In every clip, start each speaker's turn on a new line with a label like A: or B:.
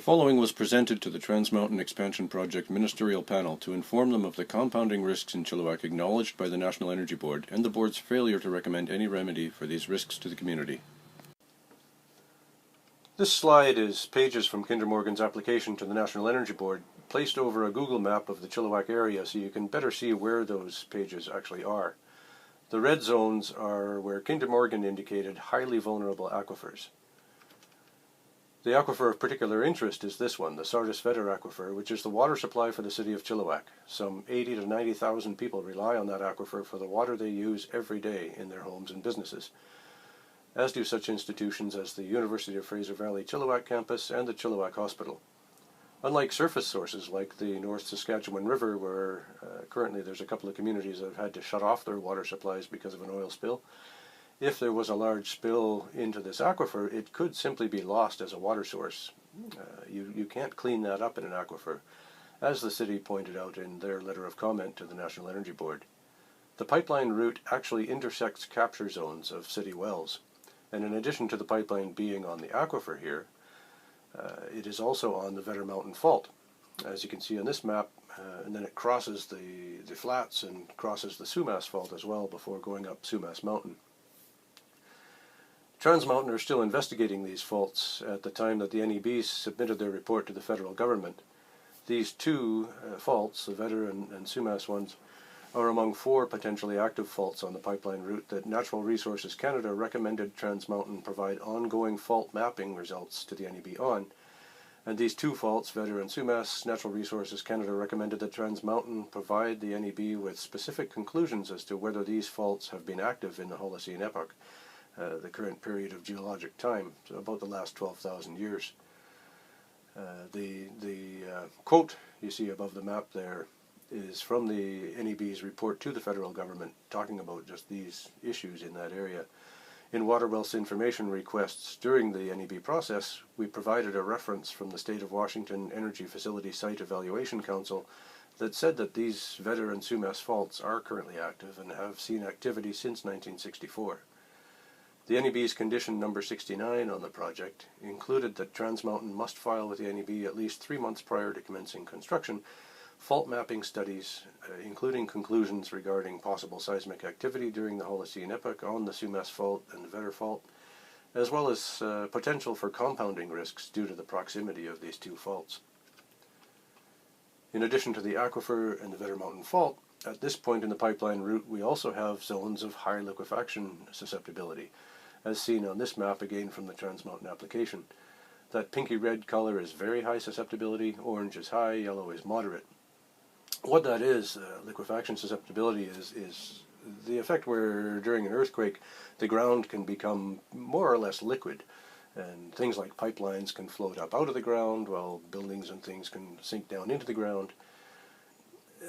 A: following was presented to the Trans Mountain Expansion Project Ministerial Panel to inform them of the compounding risks in Chilliwack acknowledged by the National Energy Board and the Board's failure to recommend any remedy for these risks to the community. This slide is pages from Kinder Morgan's application to the National Energy Board, placed over a Google map of the Chilliwack area so you can better see where those pages actually are. The red zones are where Kinder Morgan indicated highly vulnerable aquifers. The aquifer of particular interest is this one, the Sardis-Vedder Aquifer, which is the water supply for the city of Chilliwack. Some 80 to 90,000 people rely on that aquifer for the water they use every day in their homes and businesses, as do such institutions as the University of Fraser Valley Chilliwack campus and the Chilliwack Hospital. Unlike surface sources like the North Saskatchewan River, where currently there's a couple of communities that have had to shut off their water supplies because of an oil spill, if there was a large spill into this aquifer, it could simply be lost as a water source. You can't clean that up in an aquifer, as the city pointed out in their letter of comment to the National Energy Board. The pipeline route actually intersects capture zones of city wells, and in addition to the pipeline being on the aquifer here, it is also on the Vedder Mountain Fault, as you can see on this map, and then it crosses the flats and crosses the Sumas Fault as well before going up Sumas Mountain. Trans Mountain are still investigating these faults at the time that the NEB submitted their report to the federal government. These two faults, the Vedder and Sumas ones, are among 4 potentially active faults on the pipeline route that Natural Resources Canada recommended Trans Mountain provide ongoing fault mapping results to the NEB on. And these 2 faults, Vedder and Sumas, Natural Resources Canada recommended that Trans Mountain provide the NEB with specific conclusions as to whether these faults have been active in the Holocene epoch, the current period of geologic time, so about the last 12,000 years. The quote you see above the map there is from the NEB's report to the federal government, talking about just these issues in that area. In WaterWealth's information requests during the NEB process, we provided a reference from the State of Washington Energy Facility Site Evaluation Council that said that these Vedder and Sumas faults are currently active and have seen activity since 1964. The NEB's condition number 69 on the project included that Trans Mountain must file with the NEB at least 3 months prior to commencing construction fault mapping studies, including conclusions regarding possible seismic activity during the Holocene epoch on the Sumas Fault and the Vedder Fault, as well as potential for compounding risks due to the proximity of these 2 faults. In addition to the aquifer and the Vedder Mountain Fault, at this point in the pipeline route we also have zones of high liquefaction susceptibility, as seen on this map again from the Trans Mountain application. That pinky red color is very high susceptibility, orange is high, yellow is moderate. What that is, liquefaction susceptibility, is the effect where during an earthquake the ground can become more or less liquid, and things like pipelines can float up out of the ground while buildings and things can sink down into the ground.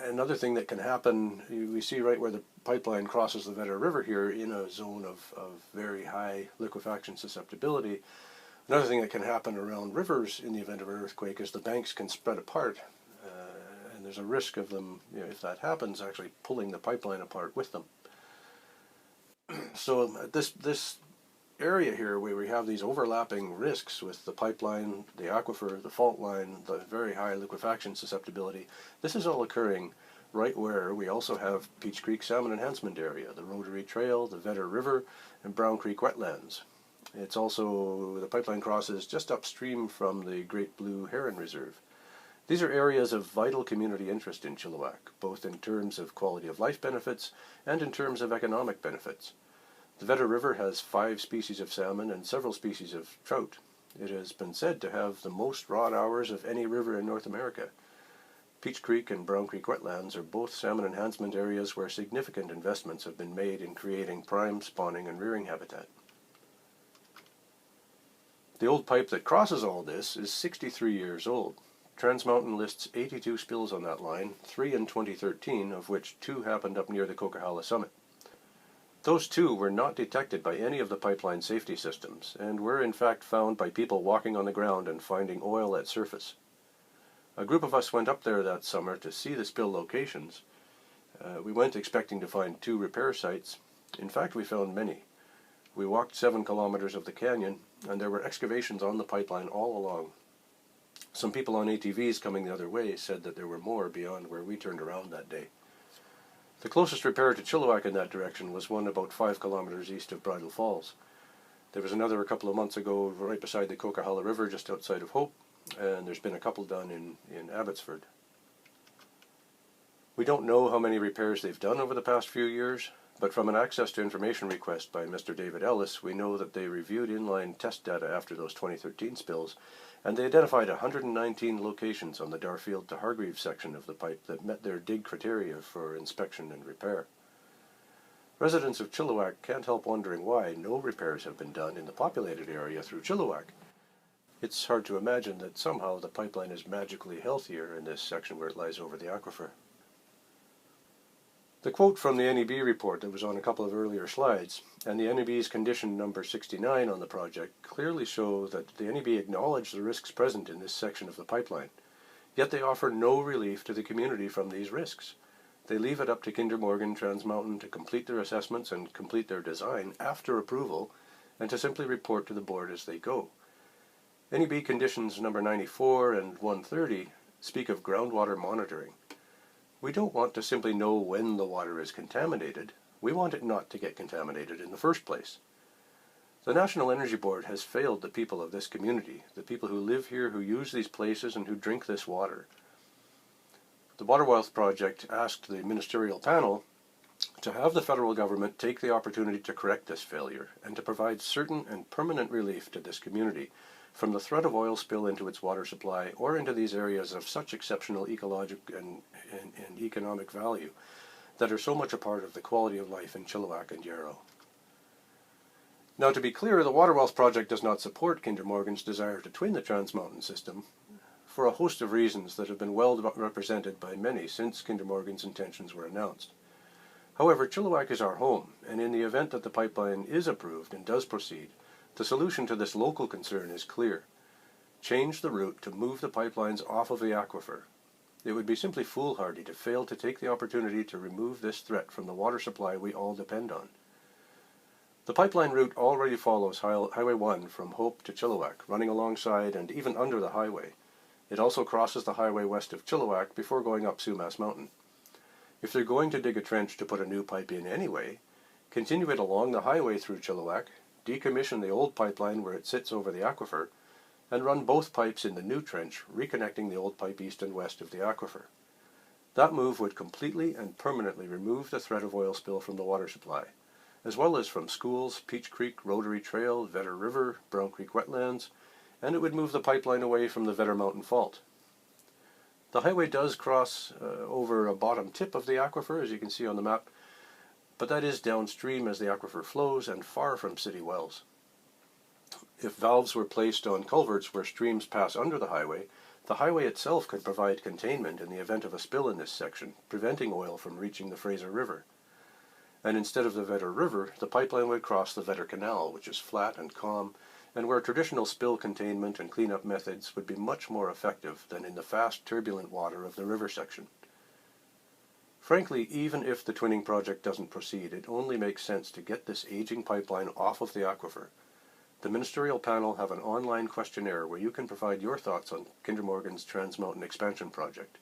A: Another thing that can happen, we see right where the pipeline crosses the Vedder River here in a zone of very high liquefaction susceptibility. Another thing that can happen around rivers in the event of an earthquake is the banks can spread apart, and there's a risk of them, if that happens, actually pulling the pipeline apart with them. So this area here where we have these overlapping risks with the pipeline, the aquifer, the fault line, the very high liquefaction susceptibility, this is all occurring right where we also have Peach Creek Salmon Enhancement Area, the Rotary Trail, the Vedder River, and Brown Creek Wetlands. It's also, the pipeline crosses just upstream from the Great Blue Heron Reserve. These are areas of vital community interest in Chilliwack, both in terms of quality of life benefits and in terms of economic benefits. The Vedder River has 5 species of salmon and several species of trout. It has been said to have the most rod hours of any river in North America. Peach Creek and Brown Creek Wetlands are both salmon enhancement areas where significant investments have been made in creating prime spawning and rearing habitat. The old pipe that crosses all this is 63 years old. Trans Mountain lists 82 spills on that line, 3 in 2013, of which 2 happened up near the Coquihalla summit. Those 2 were not detected by any of the pipeline safety systems, and were in fact found by people walking on the ground and finding oil at surface. A group of us went up there that summer to see the spill locations. We went expecting to find 2 repair sites. In fact, we found many. We walked 7 kilometers of the canyon, and there were excavations on the pipeline all along. Some people on ATVs coming the other way said that there were more beyond where we turned around that day. The closest repair to Chilliwack in that direction was one about 5 kilometers east of Bridal Falls. There was another a couple of months ago right beside the Coquihalla River just outside of Hope, and there's been a couple done in Abbotsford. We don't know how many repairs they've done over the past few years, but from an access to information request by Mr. David Ellis, we know that they reviewed inline test data after those 2013 spills, and they identified 119 locations on the Darfield to Hargreaves section of the pipe that met their dig criteria for inspection and repair. Residents of Chilliwack can't help wondering why no repairs have been done in the populated area through Chilliwack. It's hard to imagine that somehow the pipeline is magically healthier in this section where it lies over the aquifer. The quote from the NEB report that was on a couple of earlier slides, and the NEB's condition number 69 on the project, clearly show that the NEB acknowledge the risks present in this section of the pipeline, yet they offer no relief to the community from these risks. They leave it up to Kinder Morgan Trans Mountain to complete their assessments and complete their design after approval, and to simply report to the board as they go. NEB conditions number 94 and 130 speak of groundwater monitoring. We don't want to simply know when the water is contaminated. We want it not to get contaminated in the first place. The National Energy Board has failed the people of this community, the people who live here, who use these places, and who drink this water. The WaterWealth project asked the Ministerial panel to have the federal government take the opportunity to correct this failure and to provide certain and permanent relief to this community from the threat of oil spill into its water supply or into these areas of such exceptional ecological and economic value that are so much a part of the quality of life in Chilliwack and Yarrow. Now, to be clear, the WaterWealth project does not support Kinder Morgan's desire to twin the Trans Mountain system for a host of reasons that have been well represented by many since Kinder Morgan's intentions were announced. However, Chilliwack is our home, and in the event that the pipeline is approved and does proceed, the solution to this local concern is clear. Change the route to move the pipelines off of the aquifer. It would be simply foolhardy to fail to take the opportunity to remove this threat from the water supply we all depend on. The pipeline route already follows Highway 1 from Hope to Chilliwack, running alongside and even under the highway. It also crosses the highway west of Chilliwack before going up Sumas Mountain. If they're going to dig a trench to put a new pipe in anyway, continue it along the highway through Chilliwack, decommission the old pipeline where it sits over the aquifer, and run both pipes in the new trench, reconnecting the old pipe east and west of the aquifer. That move would completely and permanently remove the threat of oil spill from the water supply, as well as from schools, Peach Creek, Rotary Trail, Vedder River, Brown Creek wetlands, and it would move the pipeline away from the Vedder Mountain Fault. The highway does cross over a bottom tip of the aquifer, as you can see on the map, but that is downstream as the aquifer flows and far from city wells. If valves were placed on culverts where streams pass under the highway itself could provide containment in the event of a spill in this section, preventing oil from reaching the Fraser River. And instead of the Vedder River, the pipeline would cross the Vedder Canal, which is flat and calm, and where traditional spill containment and cleanup methods would be much more effective than in the fast, turbulent water of the river section. Frankly, even if the twinning project doesn't proceed, it only makes sense to get this aging pipeline off of the aquifer. The Ministerial panel have an online questionnaire where you can provide your thoughts on Kinder Morgan's Trans Mountain expansion project.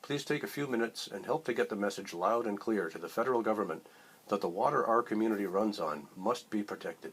A: Please take a few minutes and help to get the message loud and clear to the federal government that the water our community runs on must be protected.